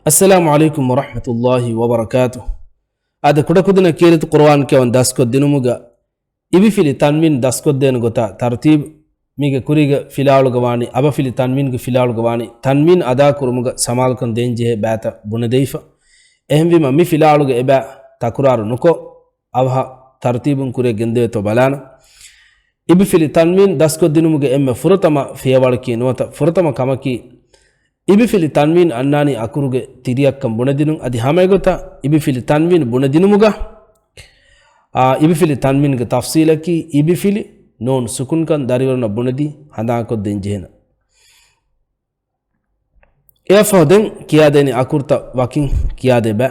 Assalamu alaikum wa rahmatullahi wa barakatuh. Ada kudakudina kirit Qur'an ke on daskod dinumuga ibi fili tanwin daskod den gota tartib miga kuriga filalu gawani aba fili tanwin gu filalu gawani tanwin ada kurumuga samal kon denje bata bunadeifa ehmvima mi filalu ga eba takuraru nuko avha tartibun kure gende to balana ibi fili tanwin daskod dinumuga emme furutama fiyawalki nota furutama kamaki ibi fili tanwin annani akuruge tiriyakkam bunadinun adi hamegota ibi fili tanwin bunadinumuga ibi fili tanwin ge tafsilaki ibi fili non sukun kan dariwarna bunadi handa ko denjehna efoden kiyadeni akurta wakin kiyade ba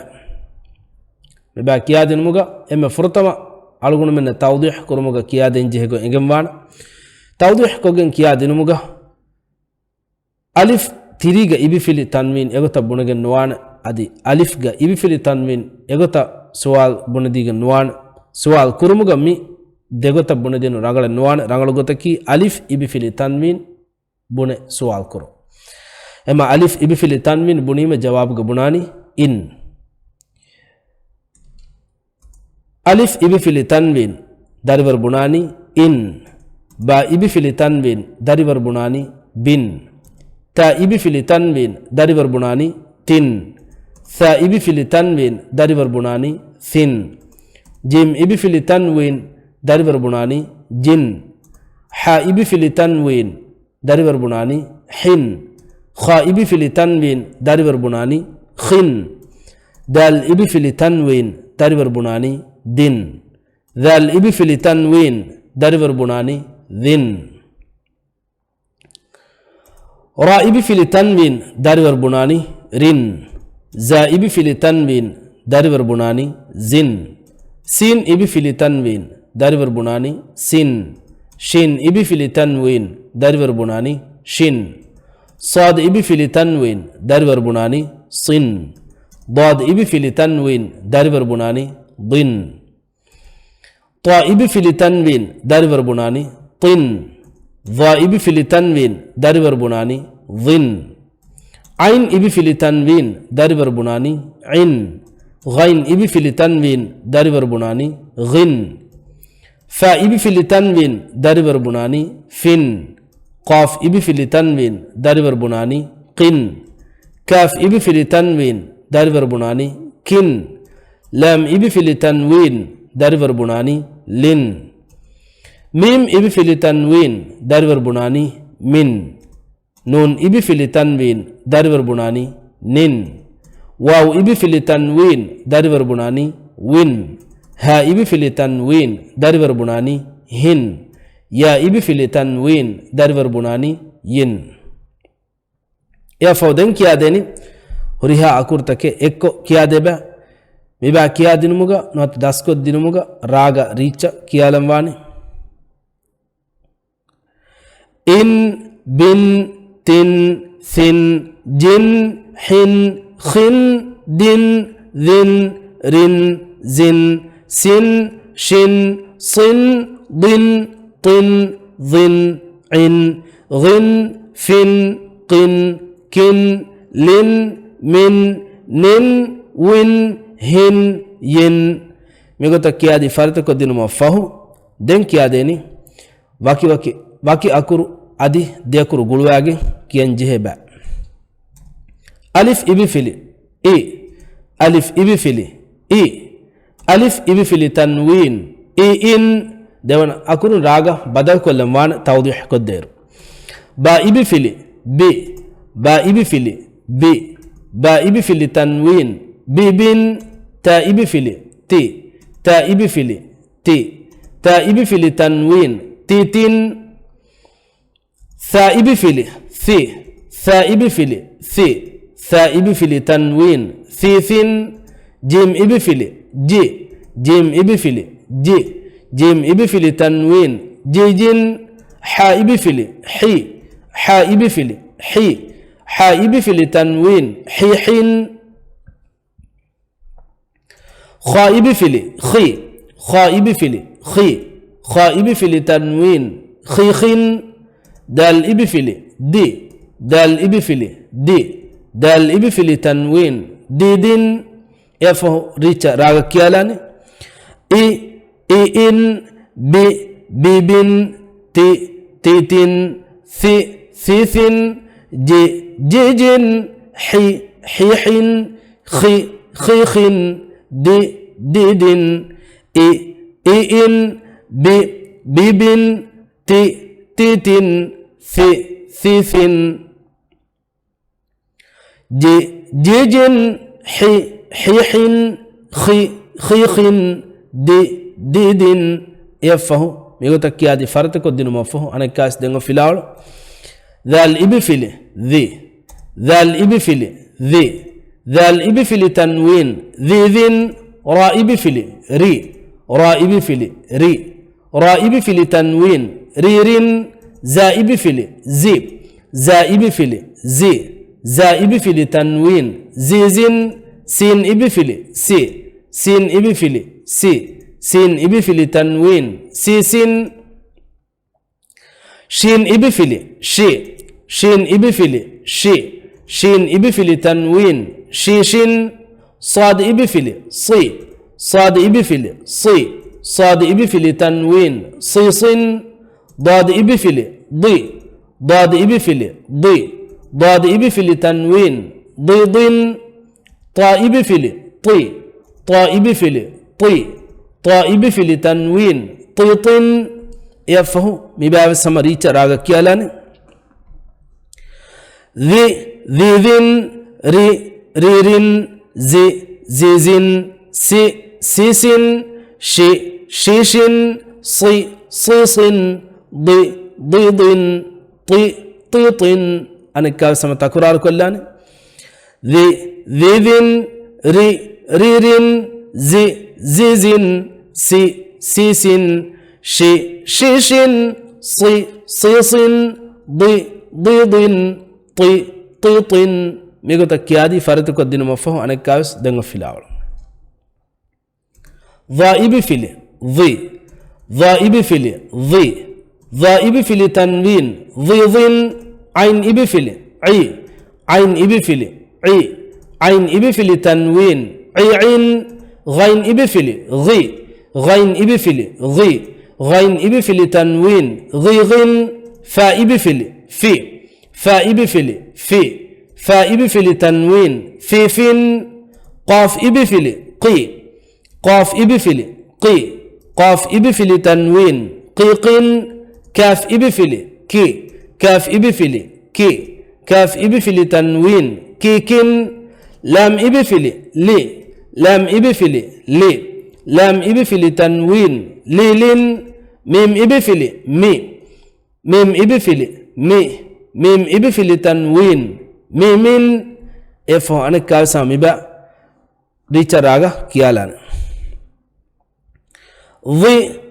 kiyaden muga emme furtama algunu men tawdih kurumuga kiyaden jehgo engemwana tawdih kogen kiyaden muga alif tiriga ibi fili tanwin egota bunagen nuwan adi alif ga ibi fili tanwin egota suwal bunadigen nuwan suwal kurumuga mi degota bunadinu rangala nuwan rangala gotaki alif ibi fili tanwin bune suwal kuru ema alif ibi fili tanwin bunime jawab ga bunani in alif ibi fili tanwin darivar bunani in ba ibi fili tanwin darivar bunani bin ta ibi fili tanwin darivar bunani tin tha ibi fili tanwin darivar bunani thin jim ibi fili tanwin darivar bunani jin ha ibi fili tanwin darivar bunani hin kha ibi fili tanwin darivar bunani khin dal ibi fili tanwin darivar bunani din dal ibi fili tanwin darivar bunani din ra ibi fili tanwin darivar bunani rin za ibi fili tanwin darivar bunani zin sin ibi fili tanwin darivar bunani sin shin ibi fili tanwin darivar bunani shin sad ibi fili tanwin darivar bunani sin dad ibi fili tanwin darivar bunani din ta ibi fili tanwin darivar bunani tin dha ibi fili tanwin darivar bunani dhin ain ibi fili tanwin darivar bunani in ghain ibi fili tanwin darivar bunani ghin fa ibi fili tanwin darivar bunani fin qaf ibi fili tanwin darivar bunani qin kaf ibi fili tanwin darivar bunani kin lam ibi fili tanwin darivar bunani lin mim ibi fili tanwin darivar bunani min nun ibi fili tanwin darivar bunani nin waw ibi fili tanwin darivar bunani win ha ibi fili tanwin darivar bunani hin ya ibi fili tanwin darivar bunani yin ya fawden kiyadeni huriha akurtake ekko kiyadeba miba kiyadinumuga not daskod dinumuga raga richa kiyalamwani in bin tin thin jin hin khin din dhin rin zin sin shin sin din tin dhin in ghin fin qin kin lin min nin win hin yin migota kiyadi farta ko dinuma fahu den kiyadeni waki akuru adi dekuru gulwage kiyan jiheba alif ibi fili i alif ibi fili i alif ibi fili tanwin i in dewan akuru raga badal ko lamwan tawdih ko deru ba ibi fili bi ba ibi fili bi ba ibi fili tanwin bi bin ta ibi fili ti ta ibi fili ti ta ibi fili tanwin ti tin ثا ibi fili thi ثا ibi fili thi ثا ibi fili tanwin thi thin jim ibi fili ji jim ibi fili ji jim ibi fili tanwin ji jin ha ibi fili hi ha ibi fili hi ha ibi fili tanwin hi hin kha ibi fili khi kha ibi fili khi kha ibi fili tanwin khi khin dal ibi fili di dal ibi fili di دال إبي في التنوين ديدين يفه ريتشا راغا كيالاني إي إن ببن تيتن ثيثن جيجن حيحن خيخن ديدن إن ببن تيتن ثيثن جيجن حيحن خيخن ديدن يفه ميغو تكيادي فرتكو دينو مفه أنا كاس دينو فيلاول ذا الإبفلي ذا الإبفلي ذا الإبفلي تنوين ذن را إبفلي را إبفلي را إبفلي تنوين ريرين زا إبفلي زا إبفلي زا إبفلي تنوين زيزن سين إبفلي سين إبفلي سين إبفلي تنوين سيسن شين إبفلي شين إبفلي شين إبفلي تنوين شيشن صاد إبفلي صاد إبفلي صاد إبفلي تنوين صيصن ضاد إبفلي ضاد إبفلي ضاد إبفلي تنوين ضيض طاء إبفلي طاء إبفلي طاء إبفلي تنوين طيط يفه مباب السمرية راغا كيالاني ذن ريرن زيزن سيسن شيشن صيصن ضيض طيط أنا كاسم تكرار كلاني ذن ريرن زيزن سيسن شيشن صيصن ضيض طيط ميغو تكيادي فرتكو الدين مفهو أنا كاس دنغ في الأول ضائب فيلي ضائب فيلي ضائب فيلي تنوين ضيضن عين إبفلي عين إبفلي عين إبفلي تنوين عين غين إبفلي غين إبفلي غين إبفلي تنوين غيغن فاء إبفلي فاء إبفلي فاء إبفلي تنوين فين قاف إبفلي قاف إبفلي قاف إبفلي تنوين قيقن كاف إبفلي كاف إبفلي كاف إبفلي تنوين كيكن لام إبفلي لام إبفلي لام إبفلي تنوين ليلن ميم إبفلي ميم إبفلي ميم إبفلي تنوين ميمن إفو أنا كالسامي با ريتشا راغا كيالان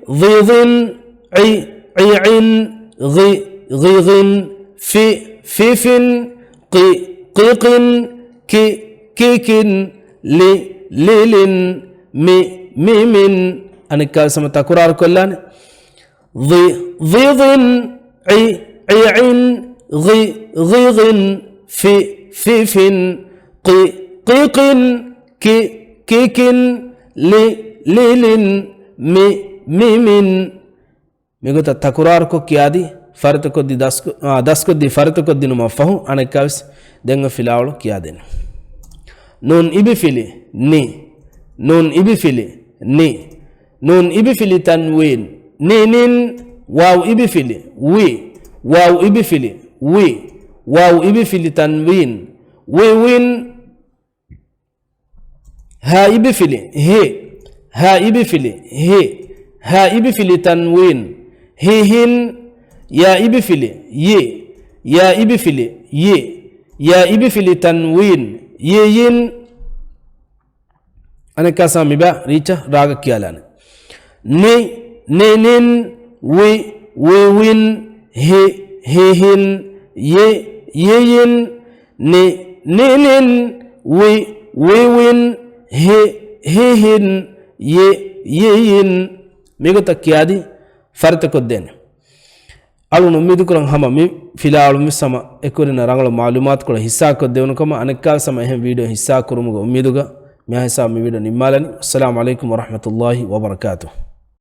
ضيضن عين غيغن فيفن قيقن كيكن ليلن ميمن أنا كالسامي تكرار كلان ضيضن عين غيغن فيفن قيقن كيكن ليلن ميمن ميغو تكرار كو كيادي فرت كو دي داس كو دي فرت كو دي نمفهو انا كاس دنگ فيلاولو كيادين نون إبفلي نون إبفلي نون إبفلي تنوين نين واو إبفلي واو إبفلي واو إبفلي تنوين وين ها إبفلي ها إبفلي ها إبفلي تنوين هن يا إبفلي يا إبفلي يا إبفلي تنوين ين أنا كاسامي با ريتشا راغا كيالان نين وين هن ين نين وين هن ين ميغو تكيادي فرت كدين alun ummidu kuran hama mi fila alu mi sama ekurina rangala malumat kula hissa ko devnu kama anekkal sama ehem video hissa kurumuga ummiduga mi hissa mi video nimmalani. Assalamu alaikum wa rahmatullahi wa barakatuh.